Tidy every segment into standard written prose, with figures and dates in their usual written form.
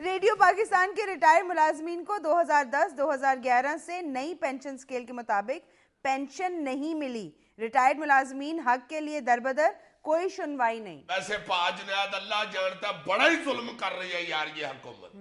Radio Pakistan کے retired ملازمین کو 2010-2011 سے نئی پینشن سکیل کے مطابق پینشن نہیں ملی. ریٹائرڈ ملازمین حق کے لیے دربدر, کوئی سنوائی نہیں. ویسے پاج نیاد اللہ جانتا بڑا ہی ظلم کر رہی ہے یار یہ حکومت.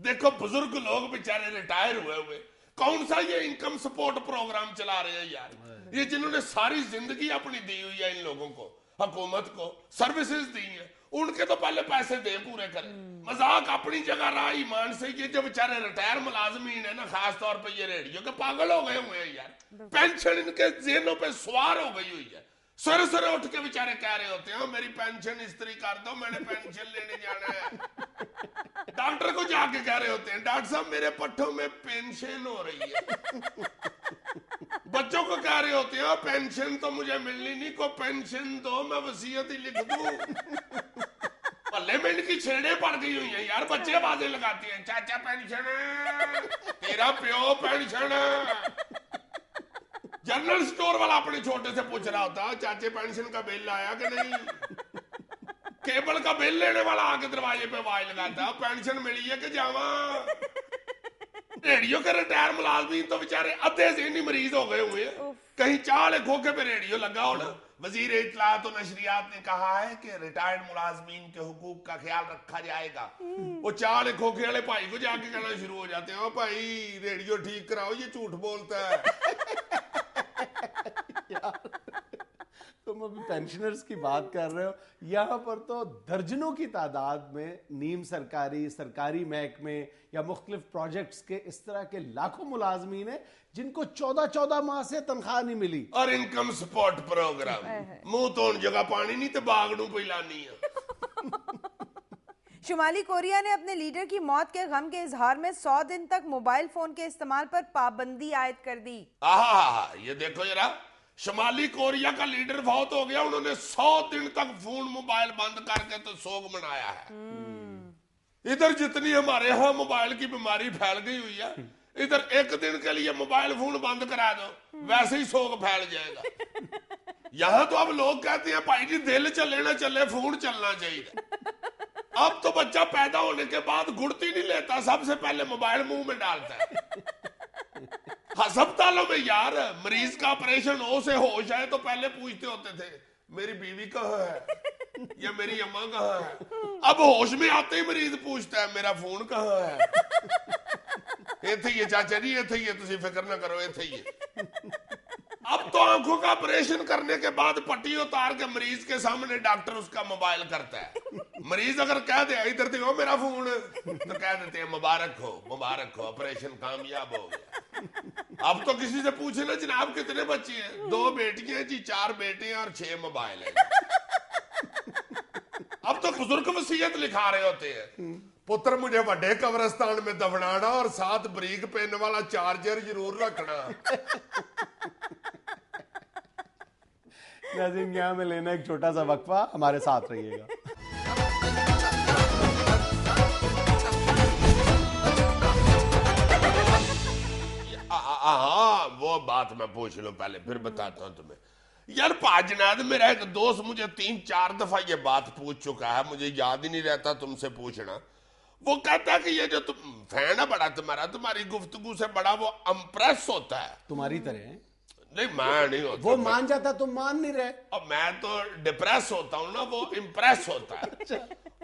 دیکھو بزرگ لوگ بیچارے ریٹائر ہوئے کون سا یہ انکم سپورٹ پروگرام چلا رہے ہیں یار. یہ جنہوں نے ساری زندگی اپنی دی ہوئی ہے ان لوگوں کو, حکومت کو سروسز دی ہیں, ان کے تو پہلے پیسے دے پورے کریں. مذاق اپنی جگہ رہا ایمان سے. یہ جو بیچارے ریٹائر ملازمین ہیں نا, خاص طور پہ یہ ریڈیو کے پاگل ہو گئے ہوئے ہیں یار. پینشن ان کے ذہنوں پہ سوار ہو گئی ہوئی ہے. سر سر اٹھ کے بیچارے کہہ رہے ہوتے ہیں میری پینشن استری کر دو, میں نے پینشن لینے جانا ہے. ڈاکٹر کو جا کے کہہ رہے ہوتے ہیں ڈاکٹر صاحب میرے پٹھوں میں پینشن ہو رہی ہے. بچوں کو کہہ رہے ہوتے ہیں پینشن تو مجھے ملنی نہیں, کو پینشن دو میں وصیت ہی لکھ دوں. پلے میں ان کی چھیڑیں پڑ گئی ہوئی ہیں یار. بچے آوازیں لگاتے ہیں چاچا پینشن, تیرا پیو پینشن. جنرل سٹور والا اپنے چھوٹے سے پوچھ رہا ہوتا چاچے پینشن کا بل آیا کہ نہیں. کیبل کا بل لینے والا آ کے دروازے پہ آواز لگاتا پینشن ملی ہے کہ جاواں. ریڈیو کے ریٹائر ملازمین تو بیچارے ادھے ذہنی مریض ہو گئے ہوئے ہیں. کہیں چالے کھوکھے پہ ریڈیو لگا ہونا. وزیر اطلاعات و نشریات نے کہا ہے کہ ریٹائرڈ ملازمین کے حقوق کا خیال رکھا جائے گا. وہ چالے کھوکھے والے بھائی کو جا کے کہنا شروع ہو جاتے ہیں بھائی ریڈیو ٹھیک کراؤ یہ جھوٹ بولتا ہے. تم ابھی پینشنرز کی بات کر رہے ہو, یہاں پر تو درجنوں کی تعداد میں نیم سرکاری, سرکاری محکمے یا مختلف پروجیکٹس کے اس طرح کے لاکھوں ملازمین ہیں جن کو 14 ماہ سے تنخواہ نہیں ملی. اور انکم سپورٹ پروگرام منہ تو ان جگہ پانی نہیں تو باغڑوں پہ لانی ہے. شمالی کوریا نے اپنے لیڈر کی موت کے غم کے اظہار میں 100 دن تک موبائل فون کے استعمال پر پابندی عائد کر دی. یہ دیکھو ذرا, شمالی کوریا کا لیڈر فوت ہو گیا, انہوں نے 100 دن تک فون موبائل بند کر کے تو سوگ منایا ہے. ادھر جتنی ہمارے ہاں موبائل کی بیماری پھیل گئی ہوئی ہے, ادھر ایک دن کے لیے موبائل فون بند کرا دو ویسے ہی سوگ پھیل جائے گا. یہاں تو اب لوگ کہتے ہیں بھائی جی دل چلے نہ چلے فون چلنا چاہیے. اب تو بچہ پیدا ہونے کے بعد گڑتی نہیں لیتا, سب سے پہلے موبائل منہ میں ڈالتا ہے. ہسپتالوں میں یار مریض کا آپریشن ہو سے ہوش آئے تو پہلے پوچھتے ہوتے تھے میری بیوی کہاں ہے یا میری اماں کہاں ہے. اب ہوش میں آتے ہی مریض پوچھتا ہے میرا فون کہاں ہے. ایتھے ہی ہے چاچا جی, ایتھے ہی ہے, تسی فکر نہ کرو, ایتھے ہی ہے. اب تو آنکھوں کا آپریشن کرنے کے بعد پٹی اتار کے مریض کے سامنے ڈاکٹر اس کا موبائل کرتا ہے. مریض اگر کہہ دے ادھر دیکھو میرا فون, تو کہہ دیتے ہیں مبارک ہو آپریشن کامیاب ہو گیا. اب تو کسی سے پوچھے نا جناب کتنے بچے ہیں, 2 بیٹیاں جی, 4 بیٹے ہیں اور 6 موبائل ہیں. اب تو بزرگ وصیت لکھا رہے ہوتے ہیں پتر مجھے وڈے قبرستان میں دفنانا اور ساتھ بریک پین والا چارجر ضرور رکھنا. ناظرین یہاں میں لینا ایک چھوٹا سا وقفہ, ہمارے ساتھ رہیے گا. ہاں وہ بات میں پوچھ لوں پہلے پھر بتاتا ہوں تمہیں. یار پاجناد میرا ایک دوست مجھے 3-4 دفعہ یہ بات پوچھ چکا ہے, مجھے یاد ہی نہیں رہتا تم سے پوچھنا. وہ کہتا ہے کہ یہ جو تم فین ہے بڑا تمہارا, تمہاری گفتگو سے بڑا وہ امپریس ہوتا ہے. تمہاری طرح نہیں میں نہیں ہوتا, وہ مان جاتا تم مان نہیں رہے. اب میں تو ڈپریس ہوتا ہوں نا, وہ امپریس ہوتا ہے.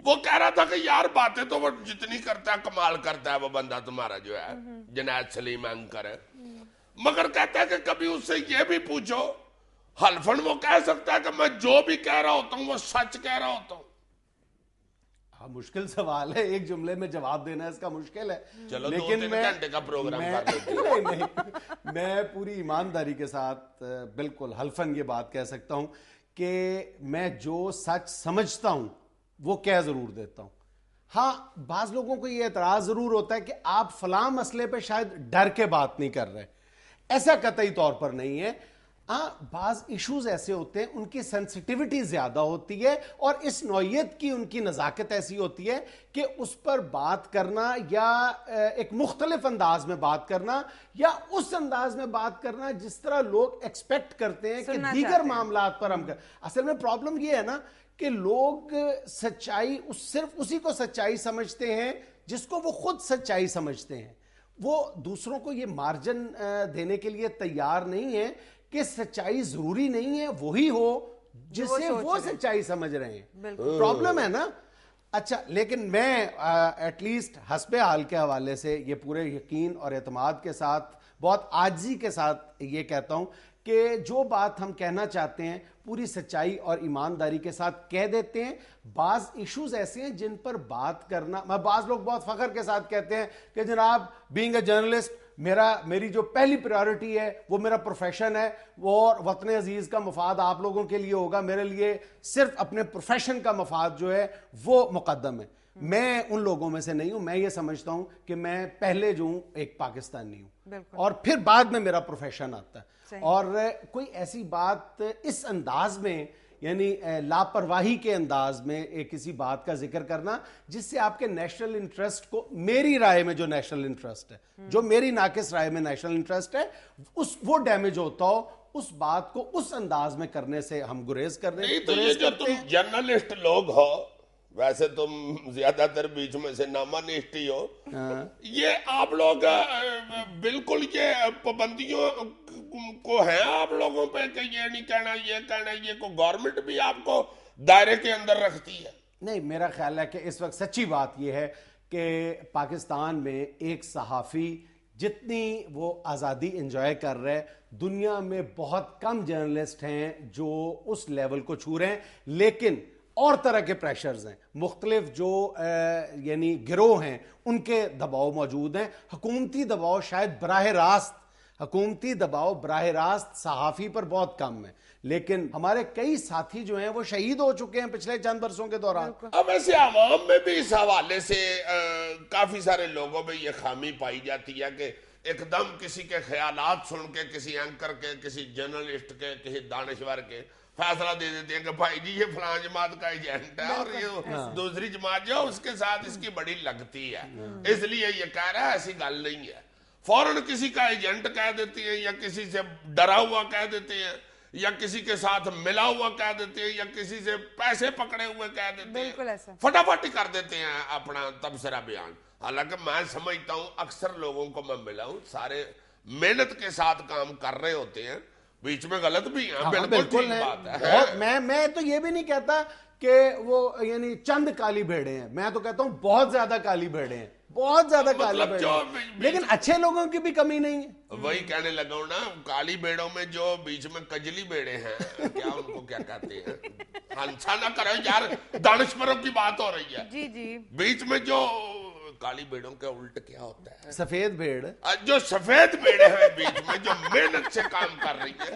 وہ کہہ رہا تھا کہ یار باتیں تو وہ جتنی کرتا ہے کمال کرتا ہے وہ بندہ تمہارا جو ہے جنید سلیم اینکر ہے, مگر کہتا ہے کہ کبھی اس سے یہ بھی پوچھو حلفن وہ کہہ سکتا ہے کہ میں جو بھی کہہ رہا ہوتا ہوں وہ سچ کہہ رہا ہوتا ہوں. ہاں مشکل سوال ہے, ایک جملے میں جواب دینا اس کا مشکل ہے. چلو لیکن 2-3 گھنٹے کا پروگرام کر دیتے ہیں. نہیں, میں پوری ایمانداری کے ساتھ بالکل حلفن یہ بات کہہ سکتا ہوں کہ میں جو سچ سمجھتا ہوں وہ کہہ ضرور دیتا ہوں. ہاں بعض لوگوں کو یہ اعتراض ضرور ہوتا ہے کہ آپ فلاں مسئلے پہ شاید ڈر کے بات نہیں کر رہے. ایسا قطعی طور پر نہیں ہے. ہاں بعض ایشوز ایسے ہوتے ہیں ان کی سینسٹیوٹی زیادہ ہوتی ہے اور اس نوعیت کی ان کی نزاکت ایسی ہوتی ہے کہ اس پر بات کرنا یا ایک مختلف انداز میں بات کرنا یا اس انداز میں بات کرنا جس طرح لوگ ایکسپیکٹ کرتے ہیں کہ دیگر معاملات پر ہم اصل میں پرابلم یہ ہے نا کہ لوگ سچائی صرف اسی کو سچائی سمجھتے ہیں جس کو وہ خود سچائی سمجھتے ہیں، وہ دوسروں کو یہ مارجن دینے کے لیے تیار نہیں ہے کہ سچائی ضروری نہیں ہے وہی ہو جسے وہ سچائی سمجھ رہے ہیں. پرابلم ہے نا. اچھا لیکن میں ایٹ لیسٹ حسب حال کے حوالے سے یہ پورے یقین اور اعتماد کے ساتھ بہت عاجزی کے ساتھ یہ کہتا ہوں کہ جو بات ہم کہنا چاہتے ہیں پوری سچائی اور ایمانداری کے ساتھ کہہ دیتے ہیں. بعض ایشوز ایسے ہیں جن پر بات کرنا، بعض لوگ بہت فخر کے ساتھ کہتے ہیں کہ جناب بینگ اے جرنلسٹ میری جو پہلی پریورٹی ہے وہ میرا پروفیشن ہے، اور وطن عزیز کا مفاد آپ لوگوں کے لیے ہوگا، میرے لیے صرف اپنے پروفیشن کا مفاد جو ہے وہ مقدم ہے. میں ان لوگوں میں سے نہیں ہوں. میں یہ سمجھتا ہوں کہ میں پہلے جو ہوں ایک پاکستانی ہوں، اور پھر بعد میں میرا پروفیشن آتا ہے. اور کوئی ایسی بات اس انداز میں، یعنی لاپرواہی کے انداز میں کسی بات کا ذکر کرنا جس سے آپ کے نیشنل انٹرسٹ کو، میری رائے میں جو نیشنل انٹرسٹ ہے، جو میری ناقص رائے میں نیشنل انٹرسٹ ہے، وہ ڈیمیج ہوتا ہو، اس بات کو اس انداز میں کرنے سے ہم گریز کر رہے ہیں. تو یہ جو تم جرنلسٹ لوگ ہو، ویسے تم زیادہ تر بیچ میں سے نامانسٹ ہی ہو، یہ آپ لوگ بالکل یہ پابندیوں کو ہیں آپ لوگوں پہ کہ یہ نہیں کہنا، یہ کہنا، یہ کو گورنمنٹ بھی آپ کو دائرے کے اندر رکھتی ہے؟ نہیں، میرا خیال ہے کہ اس وقت سچی بات یہ ہے کہ پاکستان میں ایک صحافی جتنی وہ آزادی انجوائے کر رہے، دنیا میں بہت کم جرنلسٹ ہیں جو اس لیول کو چھو رہے ہیں. لیکن اور طرح کے پریشرز ہیں، مختلف جو یعنی گروہ ہیں ان کے دباؤ موجود ہیں. حکومتی دباؤ شاید براہ راست صحافی پر بہت کم ہے، لیکن ہمارے کئی ساتھی جو ہیں وہ شہید ہو چکے ہیں پچھلے چند برسوں کے دوران. اب ایسے عوام میں بھی اس حوالے سے کافی سارے لوگوں میں یہ خامی پائی جاتی ہے کہ ایک دم کسی کے خیالات سن کے، کسی اینکر کے، کسی جرنلسٹ کے، کسی دانشور کے فیصلہ دے دیتے ہیں کہ بھائی جی یہ فلاں جماعت کا ایجنٹ ہے، اور یہ دوسری جماعت جو اس کے ساتھ اس کی بڑی لگتی ہے، اس لیے یہ کہہ رہا ہے. ایسی گل نہیں ہے. فوراً کسی کا ایجنٹ کہہ دیتی ہیں، یا کسی سے ڈرا ہوا کہہ دیتے ہیں، یا کسی کے ساتھ ملا ہوا کہہ دیتے ہیں، یا کسی سے پیسے پکڑے ہوئے کہہ دیتے ہیں، فٹافٹ کر دیتے ہیں اپنا تبصرہ بیان. حالانکہ میں سمجھتا ہوں اکثر لوگوں کو میں ملا ہوں، سارے محنت کے ساتھ کام کر رہے ہوتے ہیں، بیچ میں غلط بھی ہیں، بالکل ٹھیک بات ہے. میں تو یہ بھی نہیں کہتا کہ وہ یعنی چند کالی بھیڑے ہیں، میں تو کہتا ہوں بہت زیادہ کالی بھیڑے ہیں، بہت زیادہ کالی بھیڑے ہیں، لیکن اچھے لوگوں کی بھی کمی نہیں ہے. وہی کہنے لگا ہوں نا، کالی بھیڑوں میں جو بیچ میں کجلی بھیڑے ہیں، کیا ان کو کیا کہتے ہیں، ہنسا نہ کرو یار، دانشوروں کی بات ہو رہی ہے. جی جی. بیچ میں جو کالی بھیڑوں کے الٹ کیا ہوتا ہے، سفید بھیڑ، جو سفید بھیڑیں ہیں بیچ میں جو محنت سے کام کر رہی ہے،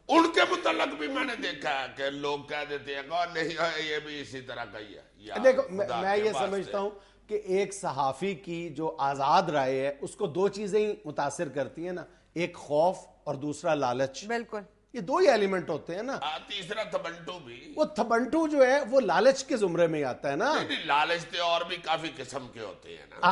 ان کے متعلق بھی میں نے دیکھا ہے کہ لوگ کہہ دیتے ہیں کہ نہیں یہ بھی اسی طرح کا ہی ہے. دیکھو میں یہ سمجھتا ہوں کہ ایک صحافی کی جو آزاد رائے ہے اس کو دو چیزیں ہی متاثر کرتی ہیں نا، ایک خوف اور دوسرا لالچ. بالکل، یہ دو ہی ایلیمنٹ ہوتے ہیں نا. تیسرا تھبنٹو بھی. وہ تھبنٹو جو ہے وہ لالچ کے زمرے میں آتا ہے نا. لالچ تو اور بھی کافی قسم کے ہوتے ہیں نا.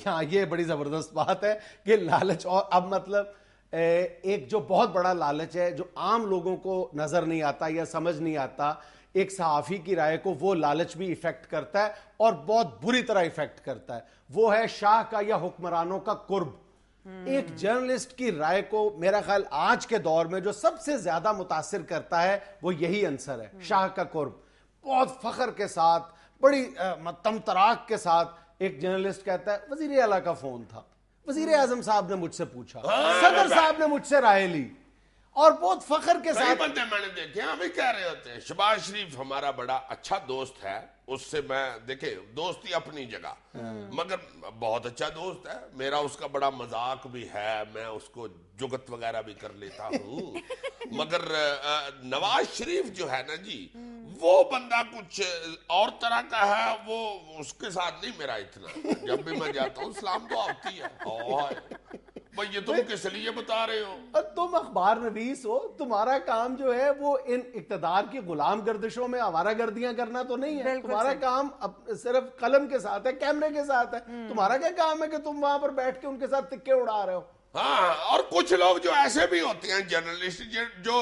ہاں یہ بڑی زبردست بات ہے کہ لالچ، اور اب مطلب ایک جو بہت بڑا لالچ ہے جو عام لوگوں کو نظر نہیں آتا یا سمجھ نہیں آتا، ایک صحافی کی رائے کو وہ لالچ بھی ایفیکٹ کرتا ہے اور بہت بری طرح ایفیکٹ کرتا ہے. وہ ہے شاہ کا یا حکمرانوں کا قرب. ایک جرنلسٹ کی رائے کو میرا خیال آج کے دور میں جو سب سے زیادہ متاثر کرتا ہے وہ یہی عنصر ہے، شاہ کا قرب. بہت فخر کے ساتھ، بڑی تمطراق کے ساتھ ایک جرنلسٹ کہتا ہے وزیر اعلیٰ کا فون تھا، وزیر اعظم صاحب نے مجھ سے پوچھا، صدر صاحب نے مجھ سے رائے لی، اور بہت فخر کے ساتھ. بندے میں نے دیکھے ہمیں کہہ رہے ہوتے ہیں. شہباز شریف ہمارا بڑا اچھا دوست ہے، اس سے میں دیکھیں دوستی اپنی جگہ، مگر بہت اچھا دوست ہے میرا، اس کا بڑا مذاق بھی ہے، میں اس کو جگت وغیرہ بھی کر لیتا ہوں. مگر نواز شریف جو ہے نا جی، وہ بندہ کچھ اور طرح کا ہے. وہ اس کے ساتھ نہیں میرا اتنا، جب بھی میں جاتا ہوں سلام تو آتی ہے. بھئی یہ تم کس لیے بتا رہے ہو؟ تم اخبار نویس ہو، تمہارا کام جو ہے وہ ان اقتدار کی غلام گردشوں میں آوارہ گردیاں کرنا تو نہیں ہے. تمہارا کام صرف قلم کے ساتھ ہے، کیمرے کے ساتھ ہے. تمہارا کیا کام ہے کہ تم وہاں پر بیٹھ کے ان کے ساتھ تکے اڑا رہے ہو؟ ہاں، اور کچھ لوگ جو ایسے بھی ہوتے ہیں جرنلسٹ جو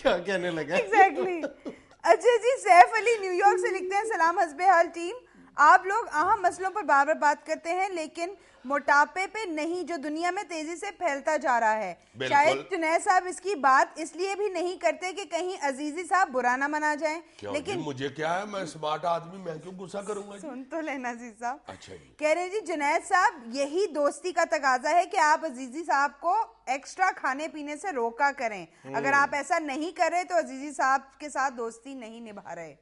کیا کہنے لگا؟ ایگزیکٹلی. اچھا جی, سیف علی نیو یارک سے لکھتے ہیں, سلام حسب حال ٹیم, آپ لوگ اہم مسئلوں پر بار بار بات کرتے ہیں لیکن موٹاپے پہ نہیں, جو دنیا میں تیزی سے پھیلتا جا رہا ہے. شاید جنید صاحب اس کی بات اس لیے بھی نہیں کرتے کہ کہیں عزیزی صاحب برا نہ منا جائیں. لیکن مجھے کیا ہے, میں اسمارٹ آدمی, میں کیوں غصہ کروں گا؟ سن تو لینا عزیز صاحب. اچھا جی, کہہ رہے جی جنید صاحب یہی دوستی کا تقاضا ہے کہ آپ عزیزی صاحب کو ایکسٹرا کھانے پینے سے روکا کریں. اگر آپ ایسا نہیں کر رہے تو عزیزی صاحب کے ساتھ دوستی نہیں نبھا رہے.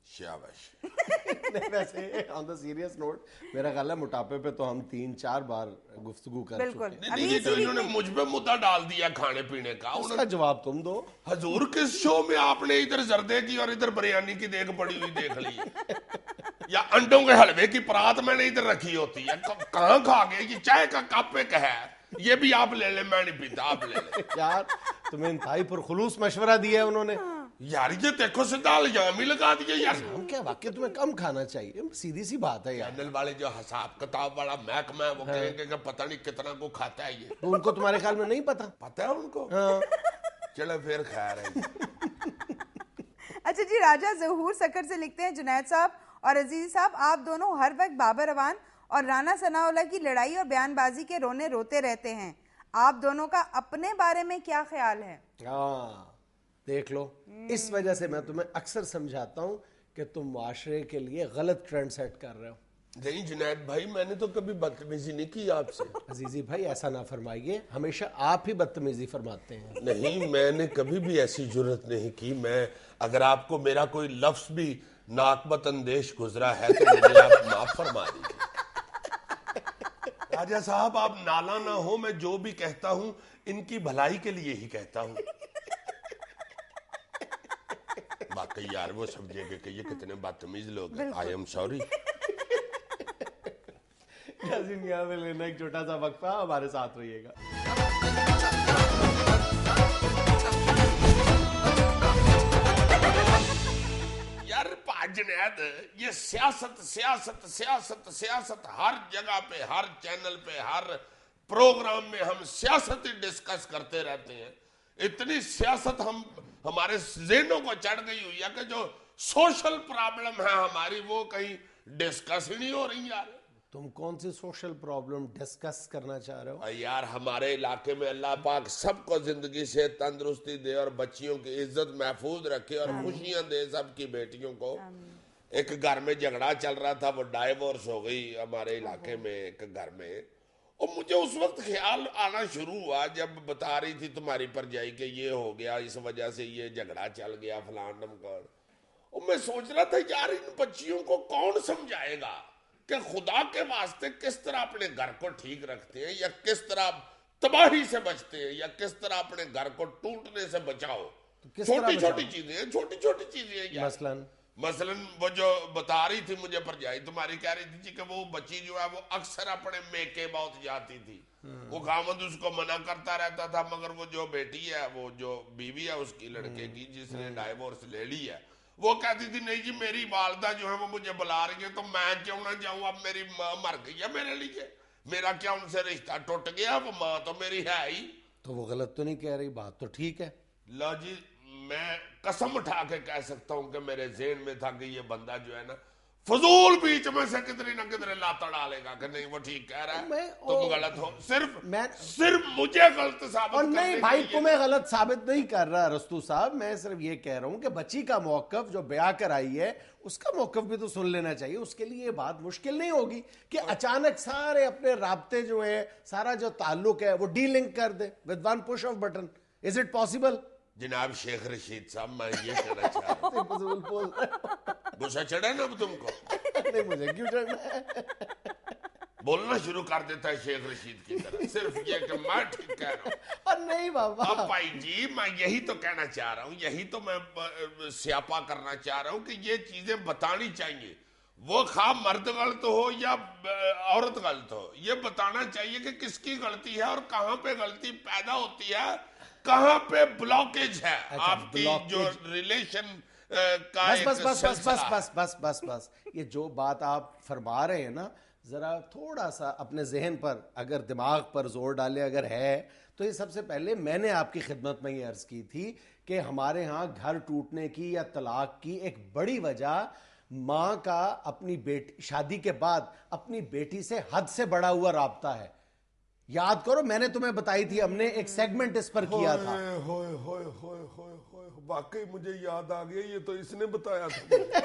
شاباش. ویسے آن دا سیریس نوٹ, میرا خیال ہے موٹاپے پہ تو ہم 3-4 بار گفتگو کر چکے ہیں. نہیں تو انہوں نے مجھ پہ مدعا ڈال دیا کھانے پینے کا. اس کا جواب تم دو. حضور کس شو میں آپ نے ادھر زردے کی اور ادھر بریانی کی دیکھ پڑی ہوئی دیکھ لی, یا انڈوں کے حلوے کی پرات میں نے ادھر رکھی ہوتی ہے, کہاں کھا گئے؟ یہ چائے کا کپ ایک ہے, یہ بھی آپ لے لیں, میں نہیں پیتا, آپ لے لیں. یار تمہیں انتہائی پر خلوص مشورہ دیا ہے انہوں نے. یار یہ دیکھو سیدھا الزام ہی لگا دیے یار. ہم کیا واقعی تمہیں کم کھانا چاہیے, سیدھی سی بات ہے یار. چینل والے جو حساب کتاب والا محکمہ ہے وہ کہیں گے کہ پتہ نہیں کتنا کو کھاتا ہے یہ. تو ان کو تمہارے خیال میں نہیں پتا؟ پتہ ہے ان کو. چلو پھر خیر ہے. اچھا جی, راجہ ظہور سکر سے لکھتے ہیں, جنید صاحب اور عزیزی صاحب آپ دونوں ہر وقت بابر اعوان اور رانا ثناء اللہ کی لڑائی اور بیان بازی کے رونے روتے رہتے ہیں. آپ دونوں کا اپنے بارے میں کیا خیال ہے؟ دیکھ لو, اس وجہ سے میں تمہیں اکثر سمجھاتا ہوں کہ تم معاشرے کے لیے غلط ٹرینڈ سیٹ کر رہے ہو. نہیں جنید بھائی, میں نے تو کبھی بدتمیزی نہیں کی آپ سے. عزیزی بھائی ایسا نہ فرمائیے, ہمیشہ آپ ہی بدتمیزی فرماتے ہیں. نہیں, میں نے کبھی بھی ایسی جرت نہیں کی. میں اگر آپ کو میرا کوئی لفظ بھی ناقبت اندیش گزرا ہے تو مجھے آپ معاف فرما دیجیے. راجہ صاحب آپ نالا نہ ہو, میں جو بھی کہتا ہوں ان کی بھلائی کے لیے ہی کہتا ہوں. باقی یار وہ سمجھے گے کہ یہ کتنے بدتمیز لوگ ہیں. I am sorry. یہاں سے لینا ایک چھوٹا سا وقفہ, ہمارے ساتھ رہیے گا. یار جنید, یہ سیاست سیاست سیاست سیاست ہر جگہ پہ, ہر چینل پہ, ہر پروگرام میں ہم سیاست ہی ڈسکس کرتے رہتے ہیں. اتنی سیاست ہمارے ذہنوں کو چڑھ گئی ہوئی ہے کہ جو سوشل پرابلم ہے ہماری وہ کہیں ڈسکس ہی نہیں ہو رہی. یار تم کون سی سوشل پرابلم ڈسکس کرنا چاہ رہے ہو؟ یار ہمارے علاقے میں اللہ پاک سب کو زندگی سے تندرستی دے اور بچیوں کی عزت محفوظ رکھے اور خوشیاں دے سب کی بیٹیوں کو. ایک گھر میں جھگڑا چل رہا تھا, وہ ڈائیورس ہو گئی ہمارے علاقے میں ایک گھر میں. اور مجھے اس وقت خیال آنا شروع ہوا جب بتا رہی تھی تمہاری پرجائی کہ یہ ہو گیا, اس وجہ سے یہ جھگڑا چل گیا فلان ڈمکان. اور میں سوچ رہا تھا یار ان بچیوں کو کون سمجھائے گا کہ خدا کے واسطے کس طرح اپنے گھر کو ٹھیک رکھتے ہیں, یا کس طرح تباہی سے بچتے ہیں, یا کس طرح اپنے گھر کو ٹوٹنے سے بچاؤ. چھوٹی چھوٹی چیزیں ہیں, چھوٹی چھوٹی چیزیں ہیں. مثلاً وہ جو بتا رہی تھی مجھے پرجائی تمہاری, کہہ رہی تھی کہ وہ بچی جو ہے وہ اکثر اپنے میکے بہت جاتی تھی. وہ خامد اس کو منع کرتا رہتا تھا, مگر وہ جو بیٹی ہے, وہ جو بیوی ہے اس کی لڑکے کی جس نے ڈائیورس لے لی ہے, وہ کہتی تھی نہیں جی میری والدہ جو ہے وہ مجھے بلا رہی ہے تو میں کیوں نہ جاؤں, اب میری ماں مر گئی ہے میرے لیے, میرا کیا ان سے رشتہ ٹوٹ گیا, وہ ماں تو میری ہے ہی. تو وہ غلط تو نہیں کہہ رہی, بات تو ٹھیک ہے. لو جی, میں قسم اٹھا کے کہہ سکتا ہوں کہ میرے ذہن میں تھا کہ یہ بندہ جو ہے نا فضول بیچ میں سے کتنی نہ کتنے لاتا ڈالے گا کہ نہیں وہ ٹھیک کہہ رہا ہے, تم غلط ہو. صرف مجھے غلط ثابت اور نہیں بھائی, تمہیں غلط ثابت نہیں کر رہا رستو صاحب, میں صرف یہ کہہ رہا ہوں کہ بچی کا موقف جو بیاہ کر آئی ہے اس کا موقف بھی تو سن لینا چاہیے. اس کے لیے یہ بات مشکل نہیں ہوگی کہ اچانک سارے اپنے رابطے جو ہے, سارا جو تعلق ہے وہ ڈی لنک کر دے with one push of button. Is it possible? جناب شیخ رشید صاحب, میں یہ کہنا چاہ رہا ہوں, غصہ چڑھا نا اب تم کو؟ نہیں مجھے کیوں چڑھنا ہے, بولنا شروع کر دیتا ہے شیخ رشید کی طرح, صرف یہ کہ میں ٹھیک کہہ رہا ہوں. اور نہیں بابا, اب بھائی جی میں یہی تو کہنا چاہ رہا ہوں, یہی تو میں سیاپا کرنا چاہ رہا ہوں کہ یہ چیزیں بتانی چاہیے. وہ خواہ مرد غلط ہو یا عورت غلط ہو, یہ بتانا چاہیے کہ کس کی غلطی ہے اور کہاں پہ غلطی پیدا ہوتی ہے, کہاں پہ بلاکیج ہے آپ کی جو ریلیشن کا. بس بس بس بس بس بس بس بس بس, یہ جو بات آپ فرما رہے ہیں نا ذرا تھوڑا سا اپنے ذہن پر اگر دماغ پر زور ڈالے اگر ہے تو یہ سب سے پہلے میں نے آپ کی خدمت میں یہ عرض کی تھی کہ ہمارے ہاں گھر ٹوٹنے کی یا طلاق کی ایک بڑی وجہ ماں کا اپنی بیٹی شادی کے بعد اپنی بیٹی سے حد سے بڑا ہوا رابطہ ہے. یاد کرو میں نے تمہیں بتائی تھی, ہم نے ایک سیگمنٹ اس پر کیا تھا. واقعی مجھے یاد آ گیا, یہ تو اس نے بتایا تھا.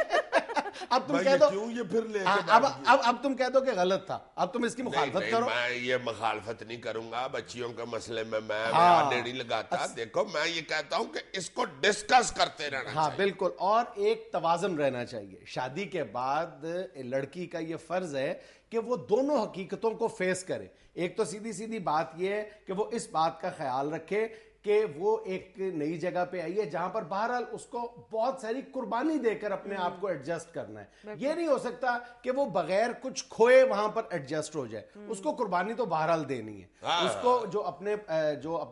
اب تم کہہ دو کیوں یہ پھر لے کے اب تم کہہ دو کہ غلط تھا, اب تم اس کی مخالفت کرو. میں یہ مخالفت نہیں کروں گا بچیوں کے مسئلے میں نہیں لگاتا. دیکھو میں یہ کہتا ہوں کہ اس کو ڈسکس کرتے رہنا ہاں بالکل, اور ایک توازن رہنا چاہیے. شادی کے بعد لڑکی کا یہ فرض ہے کہ وہ دونوں حقیقتوں کو فیس کرے. ایک تو سیدھی سیدھی بات یہ ہے کہ وہ اس بات کا خیال رکھے کہ وہ ایک نئی جگہ پہ آئی ہے جہاں پر بہرحال اس کو بہت ساری قربانی دے کر اپنے آپ کو ایڈجسٹ کرنا ہے. یہ نہیں ہو سکتا کہ وہ بغیر کچھ کھوئے وہاں پر ایڈجسٹ ہو جائے. اس کو قربانی تو بہرحال دینی ہے. اس کو جو اپنے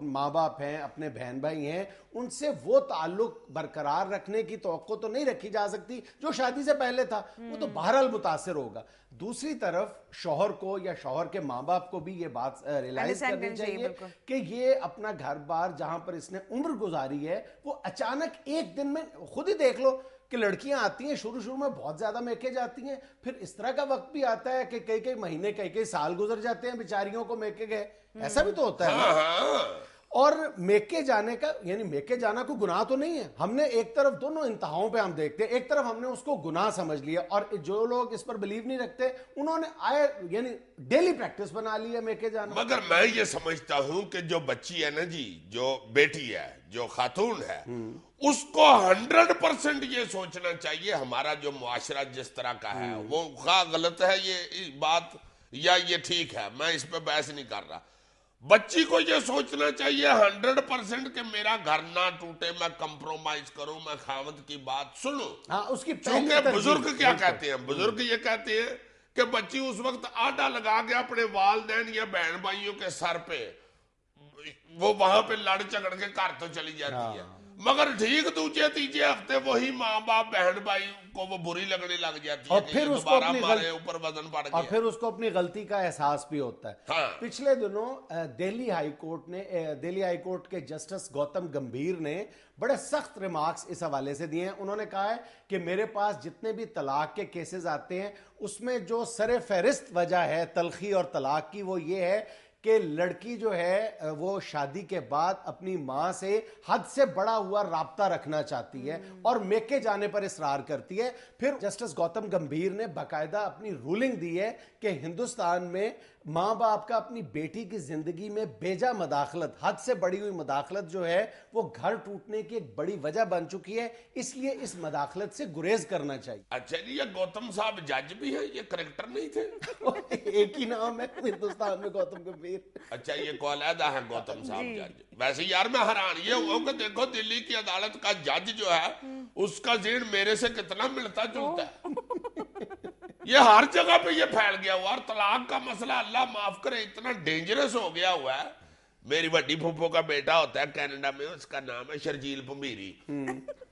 ماں باپ ہیں, اپنے بہن بھائی ہیں, ان سے وہ تعلق برقرار رکھنے کی توقع تو نہیں رکھی جا سکتی جو شادی سے پہلے تھا. وہ تو بہرحال متاثر ہوگا. دوسری طرف شوہر کو یا شوہر کے ماں باپ کو بھی یہ بات ریلائز کرنی چاہیے کہ یہ اپنا گھر بار جہاں پر اس نے عمر گزاری ہے وہ اچانک ایک دن میں, خود ہی دیکھ لو کہ لڑکیاں آتی ہیں شروع میں بہت زیادہ میکے جاتی ہیں, پھر اس طرح کا وقت بھی آتا ہے کہ کئی مہینے کئی سال گزر جاتے ہیں بیچاریوں کو میکے گئے. ایسا بھی تو ہوتا ہے. اور میکے جانے کا یعنی میکے جانا کوئی گناہ تو نہیں ہے. ہم نے ایک طرف دونوں انتہاؤں پہ ہم دیکھتے ہیں, ایک طرف ہم نے اس کو گناہ سمجھ لیا, اور جو لوگ اس پر بلیو نہیں رکھتے انہوں نے یعنی ڈیلی پریکٹس بنا لی ہے میکے جانا. مگر میں یہ سمجھتا ہوں کہ جو بچی ہے نا جی, جو بیٹی ہے, جو خاتون ہے, اس کو 100% یہ سوچنا چاہیے ہمارا جو معاشرہ جس طرح کا ہے وہ خواہ غلط ہے یہ بات یا یہ ٹھیک ہے, میں اس پہ بحث نہیں کر رہا. بچی کو یہ سوچنا چاہیے 100% کہ میرا گھر نہ ٹوٹے, میں کمپرومائز کروں, میں خاوند کی بات سنوں. اس کی چونکہ بزرگ کیا کہتے ہیں, بزرگ یہ کہتے ہیں کہ بچی اس وقت آٹا لگا کے اپنے والدین یا بہن بھائیوں کے سر پہ وہ وہاں پہ لڑ جھگڑ کے گھر تو چلی جاتی ہے, مگر ٹھیک دوسرے تیسرے ہفتے وہی ماں باپ بہن بھائی کو وہ بری لگنے لگ جاتی ہے, اور پھر اس کو اوپر وزن پڑ گیا, اور پھر اس کو اپنی غلطی کا احساس بھی ہوتا ہے. پچھلے دنوں دہلی ہائی کورٹ کے جسٹس گوتم گمبھیر نے بڑے سخت ریمارکس اس حوالے سے دیے ہیں. انہوں نے کہا ہے کہ میرے پاس جتنے بھی طلاق کے کیسز آتے ہیں اس میں جو سر فہرست وجہ ہے تلخی اور طلاق کی وہ یہ ہے کہ لڑکی جو ہے وہ شادی کے بعد اپنی ماں سے حد سے بڑا ہوا رابطہ رکھنا چاہتی ہے اور میکے جانے پر اصرار کرتی ہے. پھر جسٹس گوتم گمبھیر نے باقاعدہ اپنی رولنگ دی ہے کہ ہندوستان میں ماں باپ کا اپنی بیٹی کی زندگی میں بیجا مداخلت, حد سے بڑی ہوئی مداخلت جو ہے وہ گھر ٹوٹنے کی ایک بڑی وجہ بن چکی ہے, اس لیے اس مداخلت سے گریز کرنا چاہیے. اچھا جی, یہ گوتم صاحب جج بھی ہے, یہ کریکٹر نہیں تھے؟ ایک ہی نام ہے ہندوستان میں گوتم گمبھیر. اچھا یہ کو علیحدہ ہے گوتم صاحب جج. ویسے یار میں حیران یہ ہوا کہ دیکھو دلی کی عدالت کا جج جو ہے اس کا ذہن میرے سے کتنا ملتا جلتا ہے. یہ ہر جگہ پہ یہ پھیل گیا ہوا, اور طلاق کا مسئلہ اللہ معاف کرے اتنا ڈینجرس ہو گیا ہوا ہے. میری بڑی پھوپھو کا بیٹا ہوتا ہے کینیڈا میں, اس کا نام ہے شرجیل پمیری.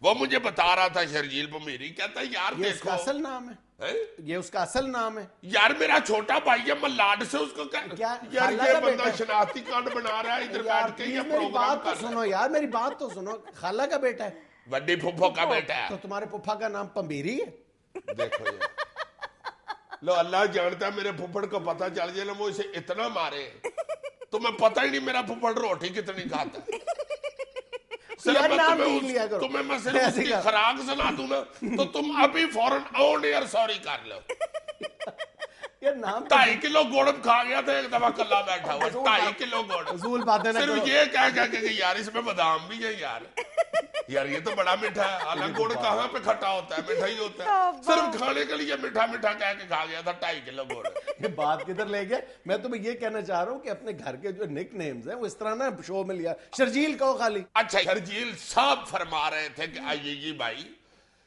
وہ مجھے بتا رہا تھا شرجیل پمیری, کہتا ہے یار یہ اس کا اصل نام ہے, یہ اس کا اصل نام ہے. یار میرا چھوٹا بھائی ہے, میں لاڈ سے اس کو یار یہ بندہ شناختی کارڈ بنا رہا ہے ادھر بیٹھ کے, یہ پروگرام کر رہا ہے. یار میری بات تو سنو, خالہ کا بیٹا ہے, بڑی پھوپھو کا بیٹا ہے. تو تمہارے پھوپھا کا نام پمبیری ہے؟ دیکھو یہ لو, اللہ جانتا ہے میرے پھوپھڑ کو پتہ چل جائے نا وہ اسے اتنا مارے تمہیں پتہ ہی نہیں میرا پھوپھڑ روٹی کتنی کھاتا ہے. تمہیں میں صرف اس کی خوراک سنا دوں نا تو تم ابھی فوراً آن ایئر سوری کر لو. 2.5 کلو گوڑ کھا گیا تھا ایک دفعہ, کلا بیٹھا ہوا 2.5 کلو گوڑ, صرف یہ کہہ کہ یار اس میں بادام بھی ہے یار, یار یہ تو بڑا میٹھا ہے. حالانکہ گوڑ کہاں پہ کھٹا ہوتا ہے, میٹھا ہی ہوتا ہے, صرف کھانے کے لیے میٹھا میٹھا کہہ کے کھا گیا تھا 2.5 کلو گوڑ. یہ بات کدھر لے گیا؟ میں تمہیں یہ کہنا چاہ رہا ہوں کہ اپنے گھر کے جو نک نیمز ہیں وہ اس طرح نا شو میں لیا. شرجیل کہو خالی. اچھا شرجیل صاحب فرما رہے تھے کہ آئیے جی بھائی,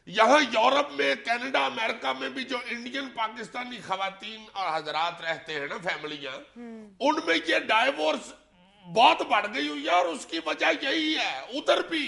یہاں یورپ میں, کینیڈا, امریکہ میں بھی جو انڈین پاکستانی خواتین اور حضرات رہتے ہیں نا فیملیاں, ان میں یہ ڈائیورس بہت بڑھ گئی ہوئی ہے, اور اس کی وجہ یہی ہے ادھر بھی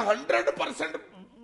100%